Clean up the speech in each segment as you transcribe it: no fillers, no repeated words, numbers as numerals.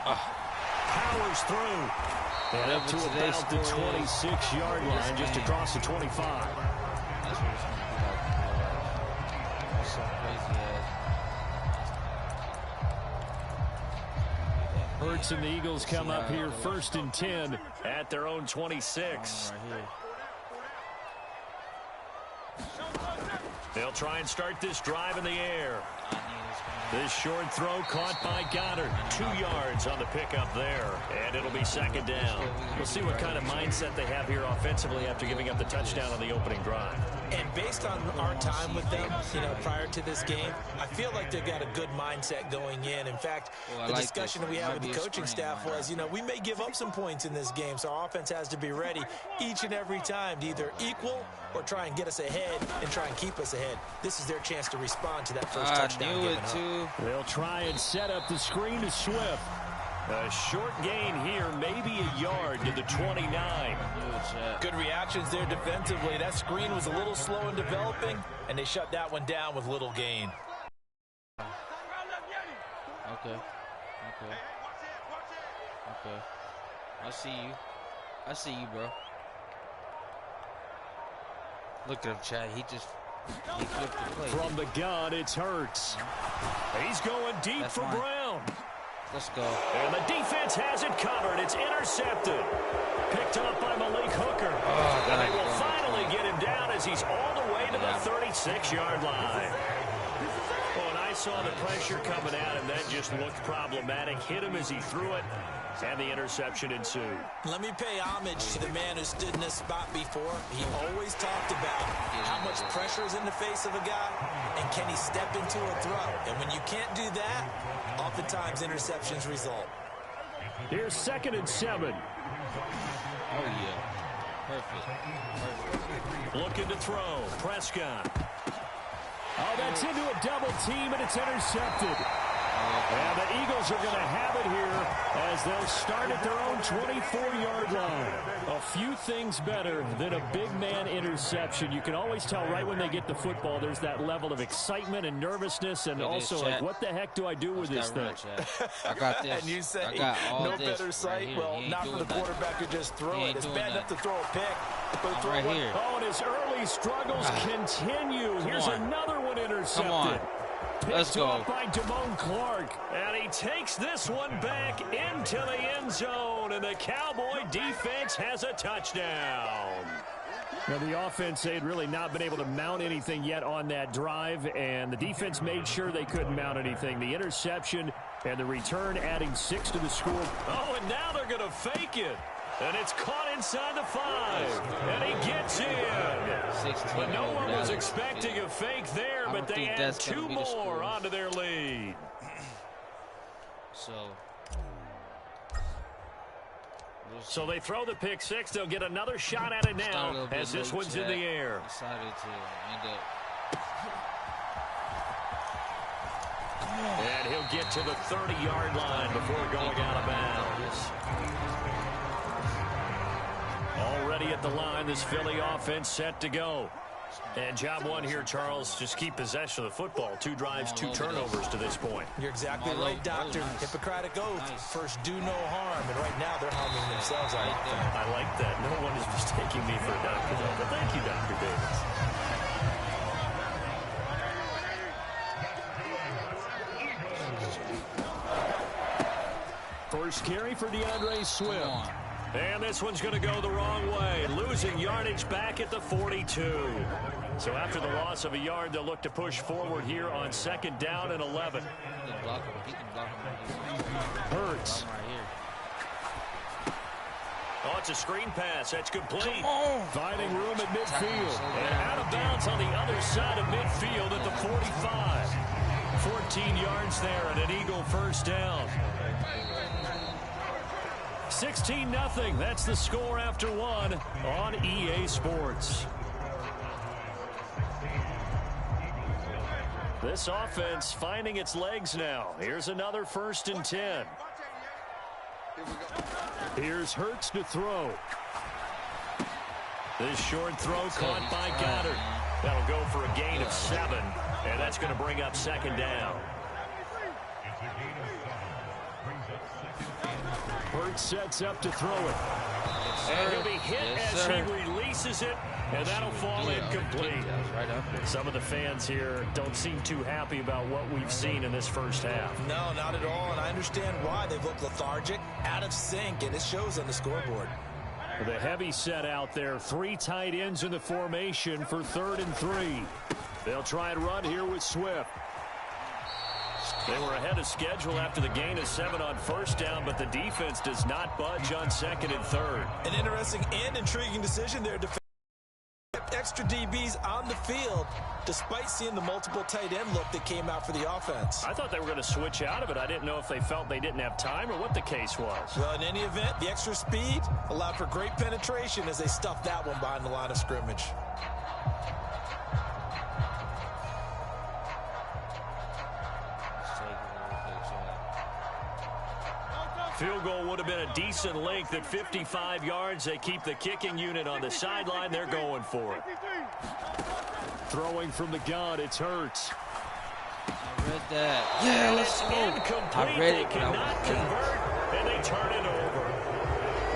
Powers through. And up to about the 26-yard line, just across the 25. That's what it's going to be like. That's so crazy ass. Hurts and the Eagles come up here 1st and 10 at their own 26. Right here. They'll try and start this drive in the air. This short throw caught by Goddard. 2 yards on the pickup there. And it'll be 2nd down. We'll see what kind of mindset they have here offensively after giving up the touchdown on the opening drive. And based on our time with them, prior to this game, I feel like they've got a good mindset going in. In fact, the discussion that we had with the coaching staff was, we may give up some points in this game, so our offense has to be ready each and every time to either equal or try and get us ahead and try and keep us ahead. This is their chance to respond to that first touchdown. I knew it too. They'll try and set up the screen to Swift. A short gain here, maybe a yard to the 29. Good reactions there defensively. That screen was a little slow in developing, and they shut that one down with little gain. Okay. I see you, bro. Look at him, Chad. He flipped the play. From the gun, it's Hurts. He's going deep for Brown. Let's go. And the defense has it covered. It's intercepted. Picked up by Malik Hooker. And they will finally get him down as he's all the way to the 36-yard line. Oh, and I saw the pressure coming at him. That just looked problematic. Hit him as he threw it, and the interception ensued. Let me pay homage to the man who stood in this spot before. He always talked about how much pressure is in the face of a guy, and can he step into a throw. And when you can't do that, oftentimes interceptions result. Here's 2nd and 7. Oh, yeah. Perfect. Looking to throw. Prescott. Oh, that's into a double team, and it's intercepted. And the Eagles are going to have it here as they'll start at their own 24-yard line. A few things better than a big man interception. You can always tell right when they get the football, there's that level of excitement and nervousness, and also like, what the heck do I do with this thing? I got this. And you say, no better sight? Right, well, not for the quarterback to just throw it. It's bad enough to throw a pick. But right here. Oh, and his early struggles continue. Here's another one intercepted. Come on. Let's go. Picked off by Damone Clark. And he takes this one back into the end zone. And the Cowboy defense has a touchdown. Now, the offense, they'd really not been able to mount anything yet on that drive. And the defense made sure they couldn't mount anything. The interception and the return adding 6 to the score. Oh, and now they're going to fake it. And it's caught inside the 5. And he gets in. But no one was expecting a fake there, but they add 2 more onto their lead. So they throw the pick 6. They'll get another shot at it now as this one's in the air. Decided to end up. And he'll get to the 30-yard line before going out of bounds. Already at the line, this Philly offense set to go. And job one here, Charles, just keep possession of the football. 2 drives, 2 turnovers to this point. You're exactly right, Doctor. Hippocratic oath. First, do no harm. And right now, they're harming themselves. I like that. No one is mistaking me for a doctor, though. But thank you, Dr. Davis. First carry for DeAndre Swift. And this one's going to go the wrong way, losing yardage back at the 42. So after the loss of a yard, they'll look to push forward here on 2nd down and 11. Hurts. Oh, it's a screen pass. That's complete. Finding room at midfield. And out of bounds on the other side of midfield at the 45. 14 yards there and an Eagle first down. 16-0. That's the score after 1 on EA Sports. This offense finding its legs now. Here's another 1st and 10. Here's Hurts to throw. This short throw caught by Goddard. That'll go for a gain of 7, and that's going to bring up 2nd down. Hurts sets up to throw it. And he'll be hit as he releases it, and that'll fall incomplete. Some of the fans here don't seem too happy about what we've seen in this first half. No, not at all, and I understand why. They've looked lethargic, out of sync, and it shows on the scoreboard. The heavy set out there. 3 tight ends in the formation for 3rd and 3. They'll try and run here with Swift. They were ahead of schedule after the gain of 7 on first down, but the defense does not budge on 2nd and 3rd. An interesting and intriguing decision there. Extra DBs on the field, despite seeing the multiple tight end look that came out for the offense. I thought they were going to switch out of it. I didn't know if they felt they didn't have time or what the case was. Well, in any event, the extra speed allowed for great penetration as they stuffed that one behind the line of scrimmage. Field goal would have been a decent length at 55 yards. They keep the kicking unit on the sideline. They're going for it. Throwing from the gun, it's Hurts. I read that. Yeah, let's go. Incomplete. They cannot convert, and they turn it over.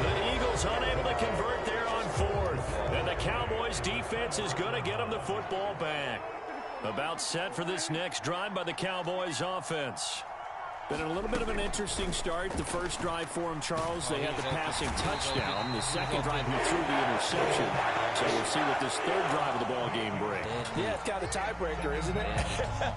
The Eagles unable to convert there on 4th. And the Cowboys defense is going to get them the football back. About set for this next drive by the Cowboys offense. Been a little bit of an interesting start. The first drive for him, Charles, they had the passing touchdown. The second drive, he threw the interception. So we'll see what this 3rd drive of the ball game brings. Yeah, it's got a tiebreaker, isn't it?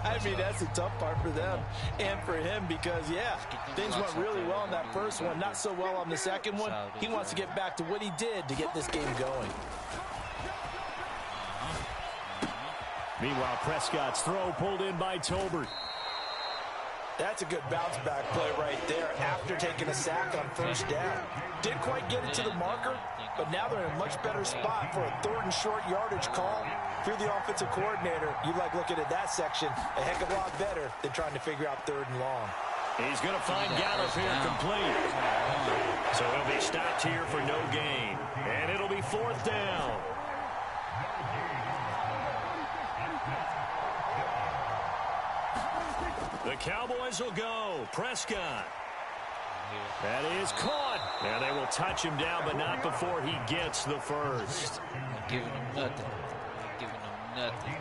I mean, that's the tough part for them and for him because, yeah, things went really well in that first one, not so well on the second one. He wants to get back to what he did to get this game going. Meanwhile, Prescott's throw pulled in by Tolbert. That's a good bounce-back play right there after taking a sack on first down. Didn't quite get it to the marker, but now they're in a much better spot for a 3rd and short yardage call. If you're the offensive coordinator, you like looking at that section a heck of a lot better than trying to figure out 3rd and long. He's going to find Gallup here complete. So he'll be stopped here for no gain. And it'll be 4th down. The Cowboys will go. Prescott. That is caught. And they will touch him down, but not before he gets the first. I'm giving him nothing. I'm giving him nothing.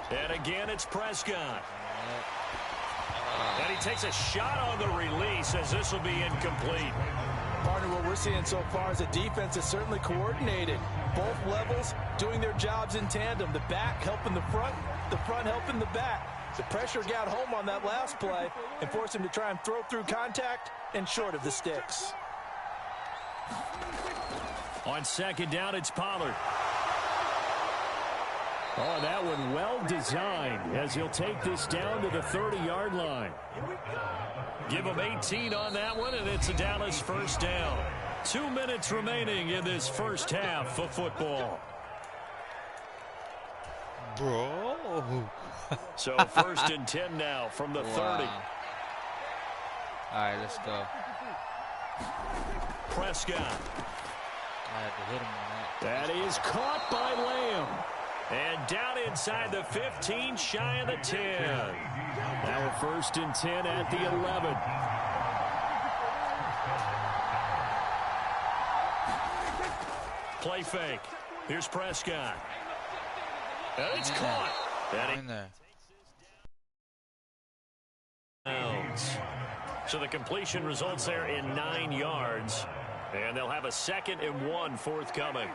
And again, it's Prescott. And he takes a shot on the release as this will be incomplete. Partner, what we're seeing so far is a defense that's certainly coordinated. Both levels doing their jobs in tandem. The back helping the front helping the back. The pressure got home on that last play and forced him to try and throw through contact and short of the sticks. On 2nd down, it's Pollard. Oh, that one well designed as he'll take this down to the 30-yard line. Give him 18 on that one, and it's a Dallas first down. 2 minutes remaining in this first half of football. Bro. So 1st and 10 now from the 30. All right, let's go. Prescott. I had to hit him on that. That is caught by Lamb. And down inside the 15, shy of the 10. Now a 1st and 10 at the 11. Play fake. Here's Prescott. And it's caught. In there. So the completion results there in 9 yards. And they'll have a 2nd and 1 forthcoming.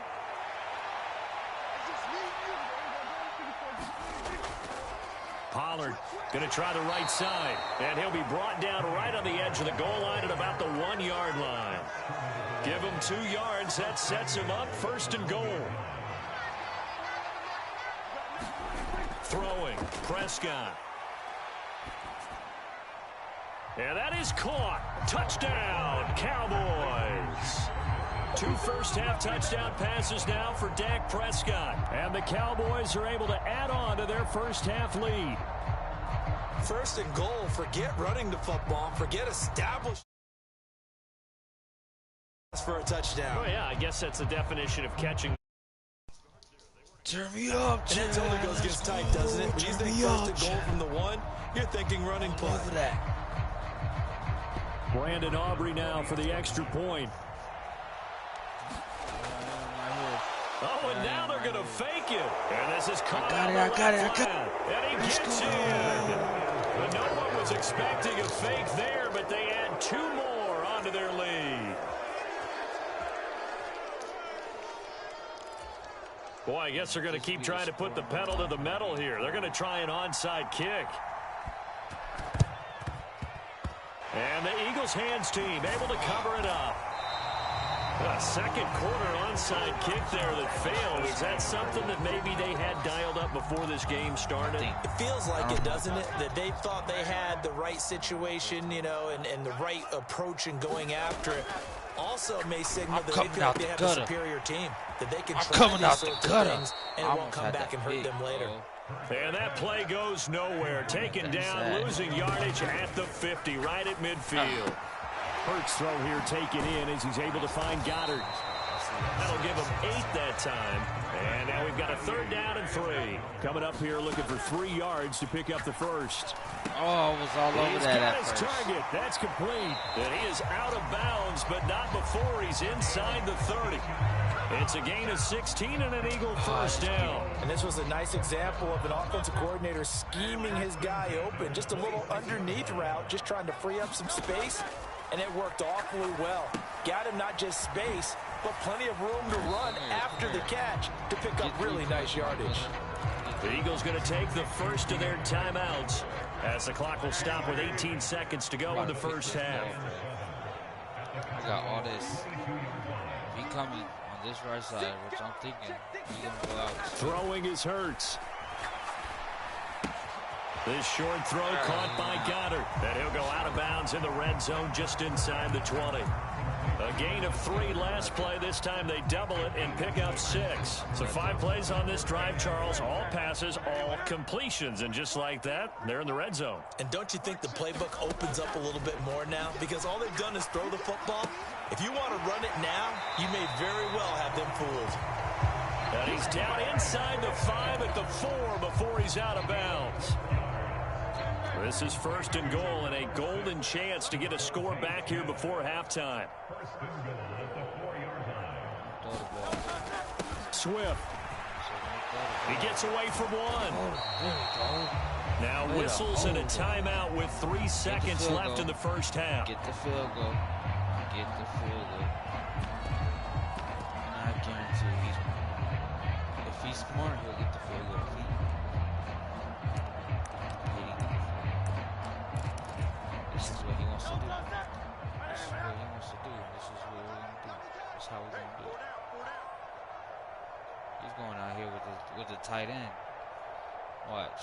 Pollard going to try the right side. And he'll be brought down right on the edge of the goal line at about the 1-yard line. Give him 2 yards. That sets him up 1st and goal. Throwing. Prescott. And that is caught. Touchdown, Cowboys. 2 first-half touchdown passes now for Dak Prescott. And the Cowboys are able to add on to their first-half lead. 1st and goal. Forget running the football. Forget establishing for a touchdown. Oh, yeah, I guess that's the definition of catching. Turn me up, and that totally gets tight, doesn't it? When you think first and goal from the 1, you're thinking running play. Over that. Brandon Aubrey now for the extra point. Oh, and now they're going to fake it. And this is caught. I got it. And he gets in. But no one was expecting a fake there, but they add 2 more onto their lead. Boy, I guess they're going to keep trying to put the pedal to the metal here. They're going to try an onside kick. And the Eagles hands team able to cover it up. A second quarter onside kick there that failed. Is that something that maybe they had dialed up before this game started? It feels like it, doesn't it? That they thought they had the right situation, you know, and the right approach in going after it. Also may signal that they feel like they have a superior team, that they can try these sorts of things and it won't come back and hurt them later. And that play goes nowhere. Taken down, losing yardage at the 50, right at midfield. Hurts throw here taken in as he's able to find Goddard. That'll give him 8 that time. And now we've got a 3rd down and 3. Coming up here looking for 3 yards to pick up the first. Oh, it was all over that at first. He's got his target. That's complete. And he is out of bounds, but not before he's inside the 30. It's a gain of 16 and an Eagle first down. And this was a nice example of an offensive coordinator scheming his guy open. Just a little underneath route, just trying to free up some space. And it worked awfully well. Got him not just space, but plenty of room to run after the catch to pick up really nice yardage. The Eagles going to take the first of their timeouts as the clock will stop with 18 seconds to go in the first half. I got all this. He coming on this right side, which I'm thinking he's going to go out. Throwing is Hurts. This short throw caught by Goddard. And he'll go out of bounds in the red zone just inside the 20. A gain of 3 last play. This time they double it and pick up 6. So 5 plays on this drive, Charles. All passes, all completions. And just like that, they're in the red zone. And don't you think the playbook opens up a little bit more now? Because all they've done is throw the football. If you want to run it now, you may very well have them fooled. And he's down inside the 5 at the 4 before he's out of bounds. This is 1st and goal and a golden chance to get a score back here before halftime. Swift. He gets away from 1. Now whistles and a timeout with 3 seconds left in the first half. Get the field goal. Get the field goal. I guarantee if he's smart, he'll get the field goal. This is what he wants to do. This is what he wants to do. This is what we're going to do. This is how we're going to do it. He's going out here with the tight end. Watch.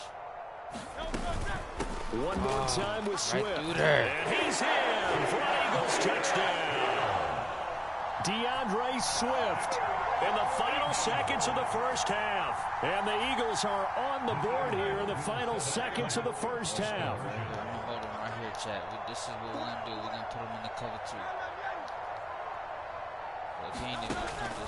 One more time with Swift. Right there. And he's in for an Eagles touchdown. DeAndre Swift in the final seconds of the first half. And the Eagles are on the board here in the final seconds of the first half. Hold on right here, chat. This is what we're going to do. We're going to put him in the cover 2.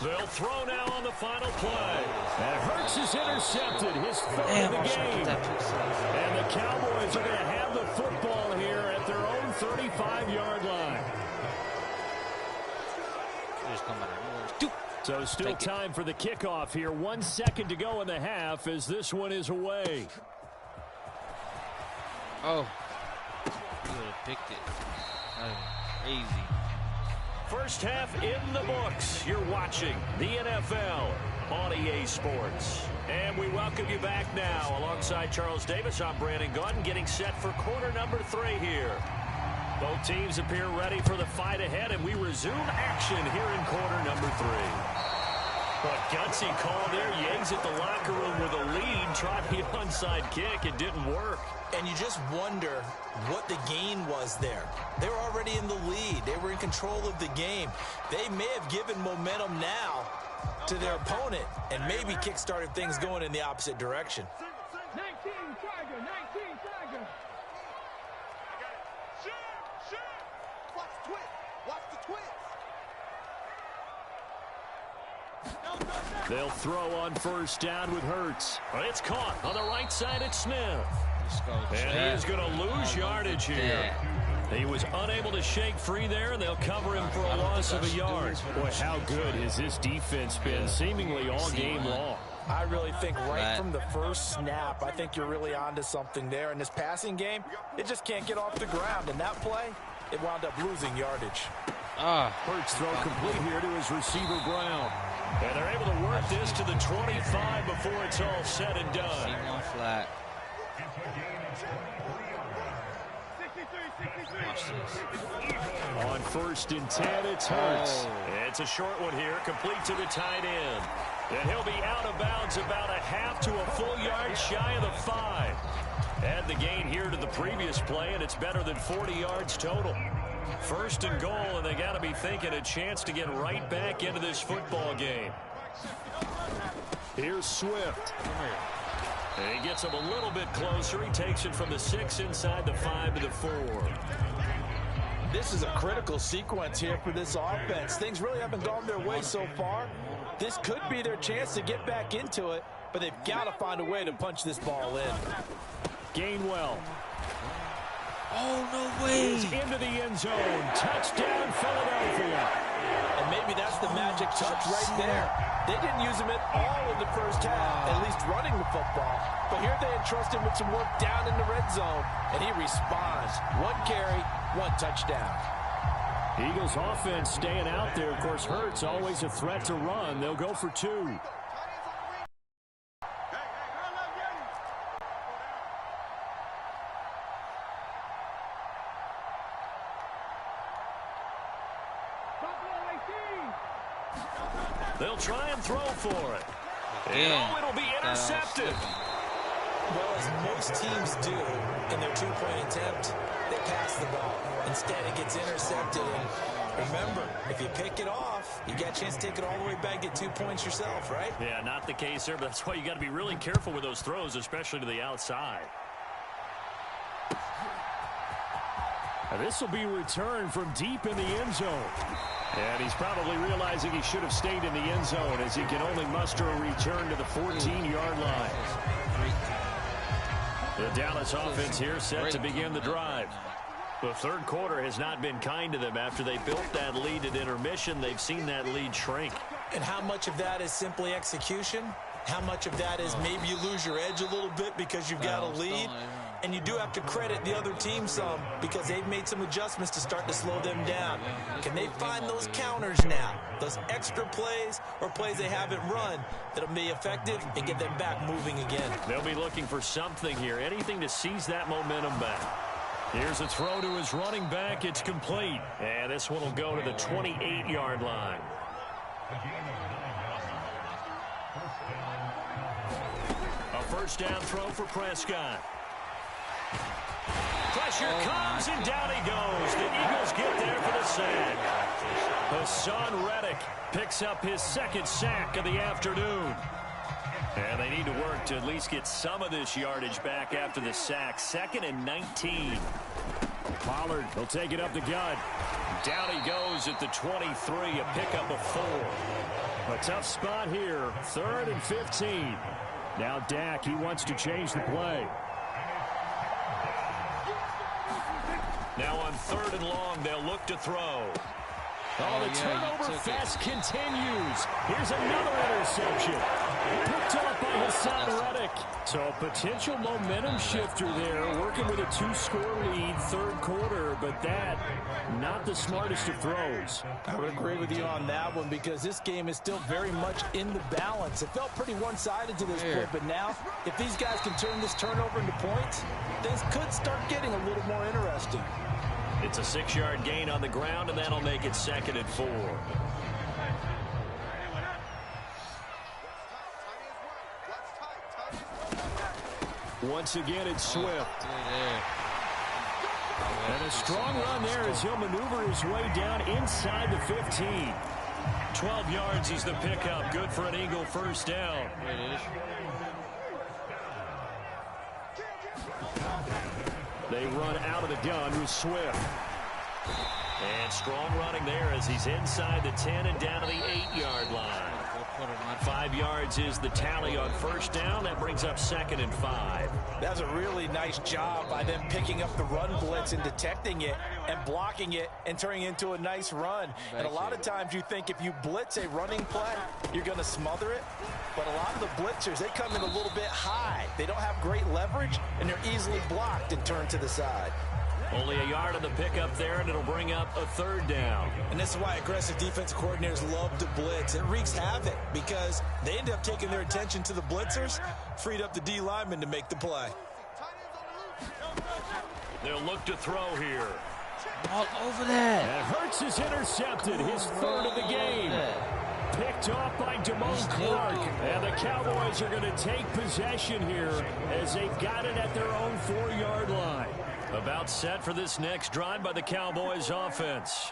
They'll throw now on the final play. And Hurts is intercepted. His 3rd of the game. And the Cowboys are going to have the football here at their own 35-yard line. So still time for the kickoff here. 1 second to go in the half as this one is away. Oh. You would have picked it. Crazy. First half in the books. You're watching the NFL on EA Sports. And we welcome you back now. Alongside Charles Davis, I'm Brandon Gaudin, getting set for quarter number 3 here. Both teams appear ready for the fight ahead, and we resume action here in quarter number 3. But gutsy call there. Yangs at the locker room with a lead. Tried the onside kick. It didn't work. And you just wonder what the gain was there. They were already in the lead. They were in control of the game. They may have given momentum now to their opponent and maybe kick-started things going in the opposite direction. 19 Tiger, 19 Tiger. Watch the twist. Watch the twist. They'll throw on first down with Hurts. It's caught on the right side at Smith. And he is going to lose yardage here. He was unable to shake free there, and they'll cover him for a loss of a yard. Boy, how good has this defense been seemingly all game long? I really think right from the first snap, I think you're really onto something there. In this passing game, it just can't get off the ground. In that play, it wound up losing yardage. Hurts throw complete here to his receiver, Brown. And they're able to work this to the 25 before it's all said and done. Flat. On first and 10, it's Hurts. It's a short one here, complete to the tight end. And he'll be out of bounds about a half to a full yard shy of the 5. Add the gain here to the previous play, and it's better than 40 yards total. First and goal, and they got to be thinking a chance to get right back into this football game. Here's Swift. And he gets him a little bit closer. He takes it from the 6 inside the 5 to the 4. This is a critical sequence here for this offense. Things really haven't gone their way so far. This could be their chance to get back into it, but they've got to find a way to punch this ball in. Gainwell. Oh, no way. He's into the end zone. Touchdown, Philadelphia. And maybe that's the magic touch right there. They didn't use him at all in the first half, at least running the football. But here they entrust him with some work down in the red zone, and he responds. 1 carry, 1 touchdown. Eagles offense staying out there. Of course, Hurts always a threat to run. They'll go for 2. They'll try and throw for it. And it'll be intercepted. Well, as most teams do in their 2-point attempt, they pass the ball. Instead, it gets intercepted. And remember, if you pick it off, you got a chance to take it all the way back, get 2 points yourself, right? Yeah, not the case there, but that's why you got to be really careful with those throws, especially to the outside. Now, this will be returned from deep in the end zone. And he's probably realizing he should have stayed in the end zone as he can only muster a return to the 14-yard line. The Dallas offense here set to begin the drive. The third quarter has not been kind to them. After they built that lead at intermission, they've seen that lead shrink. And how much of that is simply execution? How much of that is maybe you lose your edge a little bit because you've got a lead? And you do have to credit the other team some because they've made some adjustments to start to slow them down. Can they find those counters now, those extra plays or plays they haven't run that'll be effective and get them back moving again? They'll be looking for something here, anything to seize that momentum back. Here's a throw to his running back. It's complete. And this one will go to the 28-yard line. A first down throw for Prescott. Pressure comes, and down he goes. The Eagles get there for the sack. Hassan Reddick picks up his second sack of the afternoon. And they need to work to at least get some of this yardage back after the sack. 2nd and 19. Pollard will take it up the gut. Down he goes at the 23, a pickup of 4. A tough spot here, 3rd and 15. Now Dak, he wants to change the play. Now on 3rd and long, they'll look to throw. Oh, the turnover fest continues. Here's another interception. Picked up by Hassan Reddick. So a potential momentum shifter there, working with a 2-score lead, 3rd quarter, but that, not the smartest of throws. I would agree with you on that one because this game is still very much in the balance. It felt pretty one-sided to this point, but now, if these guys can turn this turnover into points, things could start getting a little more interesting. It's a 6-yard gain on the ground, and that'll make it 2nd and 4. Once again, it's Swift. And a strong run there as he'll maneuver his way down inside the 15. 12 yards is the pickup. Good for an Eagle first down. They run out of the gun with Swift. And strong running there as he's inside the 10 and down to the 8-yard line. 5 yards is the tally on first down. That brings up 2nd and 5. That's a really nice job by them picking up the run blitz and detecting it and blocking it and turning it into a nice run. And a lot of times you think if you blitz a running play, you're going to smother it. But a lot of the blitzers, they come in a little bit high. They don't have great leverage, and they're easily blocked and turned to the side. Only a yard on the pickup there, and it'll bring up a 3rd down. And this is why aggressive defensive coordinators love to blitz. It wreaks havoc because they end up taking their attention to the blitzers, freed up the D lineman to make the play. They'll look to throw here. All over that. And Hurts is intercepted, his 3rd of the game. Picked off by DeMone Clark. And the Cowboys are going to take possession here as they've got it at their own 4-yard line. About set for this next drive by the Cowboys offense.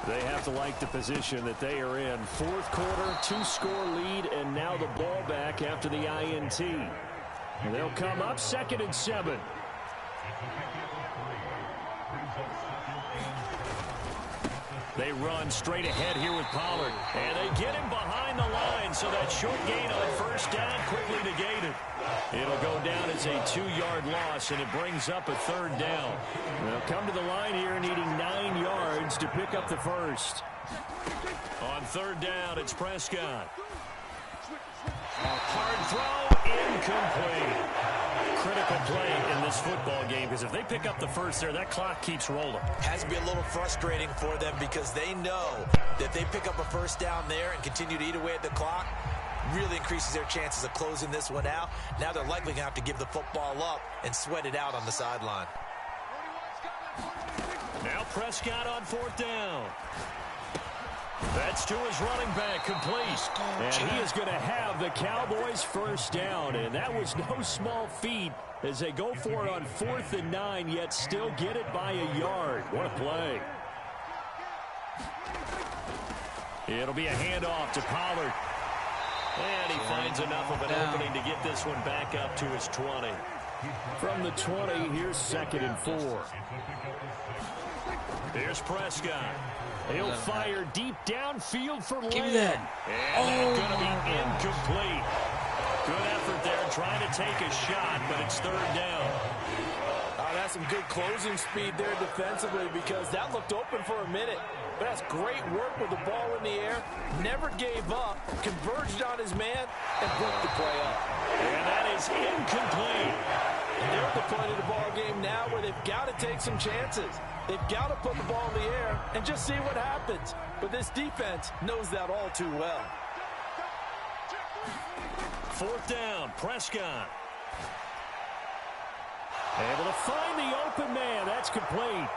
They have to like the position that they are in. 4th quarter, 2-score lead, and now the ball back after the INT. And they'll come up 2nd and 7. They run straight ahead here with Pollard. And they get him behind the line, so that short gain on first down quickly negated. It'll go down as a 2-yard loss, and it brings up a 3rd down. They'll come to the line here needing 9 yards to pick up the first. On 3rd down, it's Prescott. Hard throw, incomplete. Critical play in this football game, because if they pick up the first there, that clock keeps rolling. Has to be a little frustrating for them because they know that if they pick up a first down there and continue to eat away at the clock, really increases their chances of closing this one out. Now they're likely going to have to give the football up and sweat it out on the sideline. Now Prescott on 4th down. That's to his running back, complete. And he is going to have the Cowboys first down. And that was no small feat as they go for it on 4th and 9, yet still get it by a yard. What a play. It'll be a handoff to Pollard. And he finds enough of an opening to get this one back up to his 20. From the 20, here's 2nd and 4. Here's Prescott. He'll fire deep downfield for Lamb. Give me that. And going to be incomplete. Good effort there trying to take a shot, but it's 3rd down. That's some good closing speed there defensively because that looked open for a minute. But that's great work with the ball in the air. Never gave up, converged on his man, and broke the play up. And that is incomplete. And they're at the point of the ball game now where they've got to take some chances. They've got to put the ball in the air and just see what happens. But this defense knows that all too well. 4th down, Prescott. Able to find the open man. That's complete.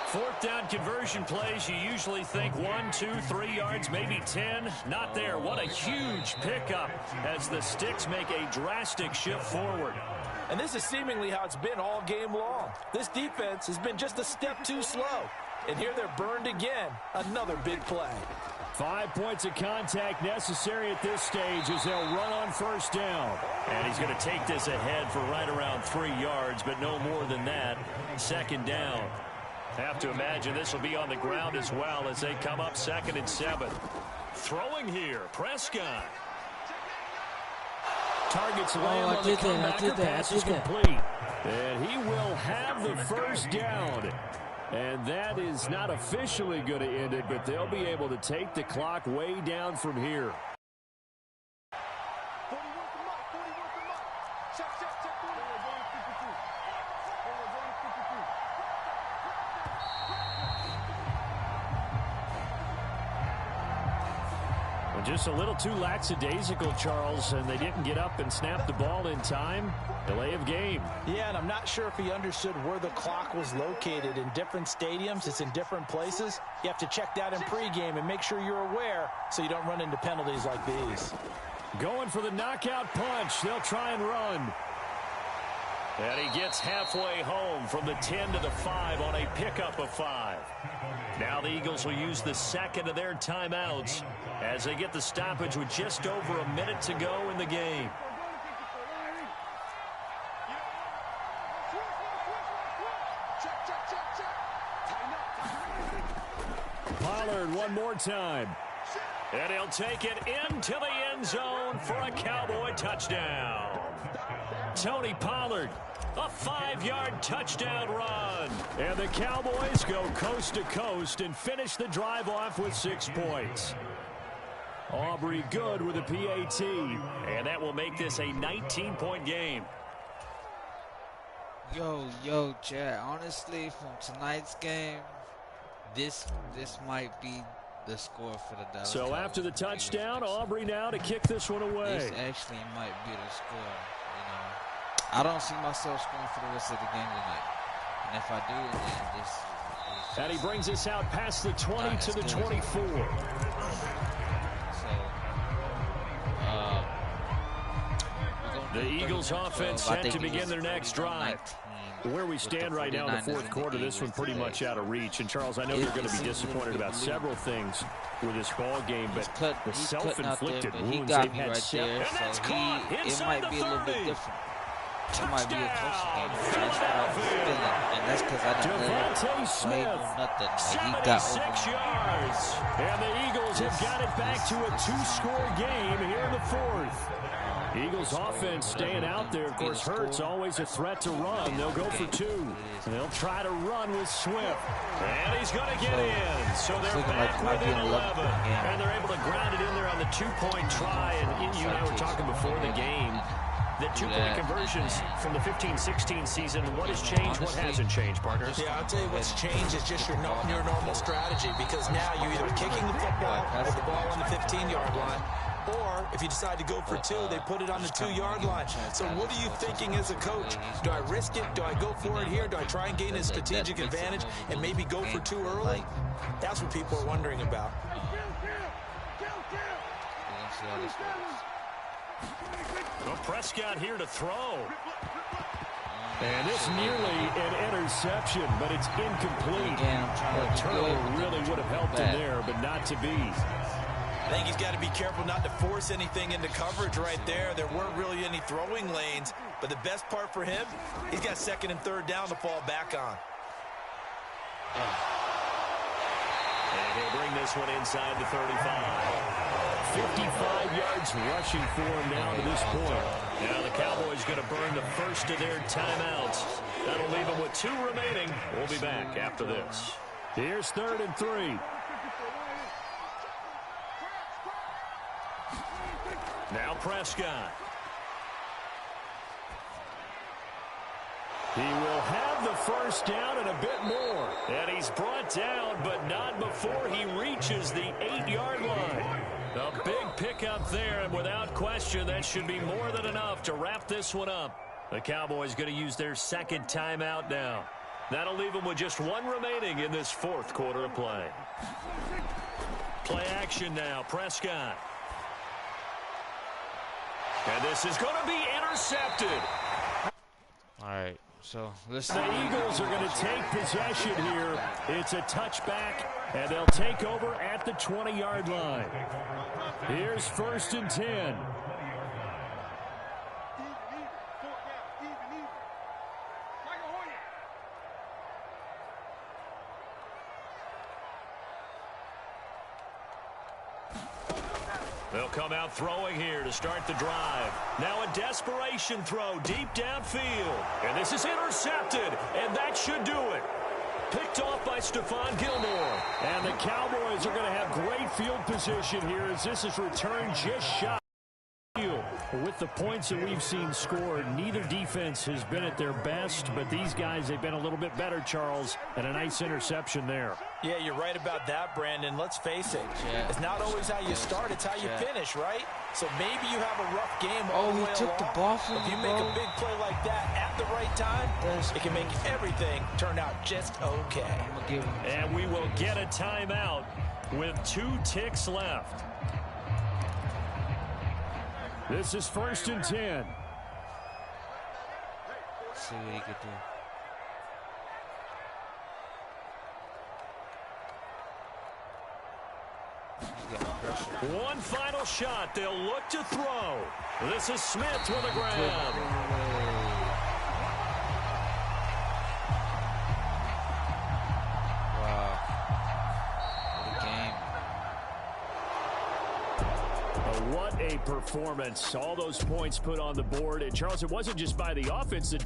4th down conversion plays, you usually think 1, 2, 3 yards, maybe 10. Not there. What a huge pickup as the Sticks make a drastic shift forward. And this is seemingly how it's been all game long. This defense has been just a step too slow. And here they're burned again. Another big play. 5 points of contact necessary at this stage as they'll run on first down. And he's going to take this ahead for right around 3 yards, but no more than that. 2nd down. Have to imagine this will be on the ground as well as they come up 2nd and 7. Throwing here, Prescott. Targets Lamb on the comebacker. Pass is complete. And he will have the first down. And that is not officially going to end it, but they'll be able to take the clock way down from here. Just a little too lackadaisical, Charles, and they didn't get up and snap the ball in time. Delay of game. Yeah, and I'm not sure if he understood where the clock was located. In different stadiums, it's in different places. You have to check that in pregame and make sure you're aware so you don't run into penalties like these. Going for the knockout punch. They'll try and run. And he gets halfway home from the 10 to the 5 on a pickup of 5. Now the Eagles will use the second of their timeouts as they get the stoppage with just over a minute to go in the game. Pollard one more time. And he'll take it into the end zone for a Cowboy touchdown. Tony Pollard, a 5-yard touchdown run. And the Cowboys go coast to coast and finish the drive off with 6 points. Aubrey Good with a PAT. And that will make this a 19-point game. Yo, Chad, honestly, from tonight's game, this might be the score for the Dallas So Cowboys. after the touchdown, Aubrey now to kick this one away. This actually might be the score, you know. I don't see myself scoring for the rest of the game tonight. And if I do, then this and he brings us out past the 20 to the 24. The Eagles offense set to begin their next drive. Where we stand right now in the fourth quarter, this one pretty much out of reach. And, Charles, I know they're going to be disappointed about several things with this ball game, but the self-inflicted wounds they've had set. And that's caught inside the 30. It might be a little bit different. It might be a close game. That's what I'm feeling. And that's because I didn't Devontae Smith, 76 yards. And the Eagles have got it back to a 2-score game here in the fourth. Eagles offense staying out there. Of course, Hurts always a threat to run. They'll go for 2. And they'll try to run with Swift. And he's going to get in. So they're back within 11. And they're able to ground it in there on the 2-point try. And you and I were talking before the game. The 2-point conversions from the 15-16 season, what has changed, what hasn't changed, partners? Yeah, I'll tell you what's changed is just your normal strategy, because now you're either kicking the football with the ball on the 15-yard line, or if you decide to go for 2, they put it on the 2-yard line. So what are you thinking as a coach? Do I risk it? Do I go for it here? Do I try and gain a strategic advantage and maybe go for 2 early? That's what people are wondering about. Well, Prescott here to throw. And it's nearly an interception, but it's incomplete. A turnover really would have helped him there, but not to be. I think he's got to be careful not to force anything into coverage right there. There weren't really any throwing lanes, but the best part for him, he's got 2nd and 3rd down to fall back on. And he'll bring this one inside the 35. 55 yards rushing for him now to this point. Now the Cowboys going to burn the first of their timeouts. That'll leave them with 2 remaining. We'll be back after this. Here's 3rd and 3. Now Prescott. He will have the first down and a bit more. And he's brought down, but not before he reaches the 8-yard line. A big pickup there, and without question, that should be more than enough to wrap this one up. The Cowboys going to use their 2nd timeout now. That'll leave them with just 1 remaining in this 4th quarter of play. Play action now, Prescott. And this is going to be intercepted. All right. So the Eagles are going to take possession here. It's a touchback, and they'll take over at the 20-yard line. Here's 1st and 10. They'll come out throwing here to start the drive. Now a desperation throw deep downfield. And this is intercepted, and that should do it. Picked off by Stephon Gilmore. And the Cowboys are going to have great field position here as this is returned just shy. With the points that we've seen scored, neither defense has been at their best, but these guys, they've been a little bit better, Charles, and a nice interception there. Yeah, you're right about that, Brandon. Let's face it. It's not always how you start, it's how you finish, right? So maybe you have a rough game all the way took the ball from If you make a big play like that at the right time, it can make everything turn out just okay. And we will get a timeout with 2 ticks left. This is 1st and 10. See what he could do. One final shot. They'll look to throw. This is Smith with a grab. performance. All those points put on the board. And, Charles, it wasn't just by the offense. The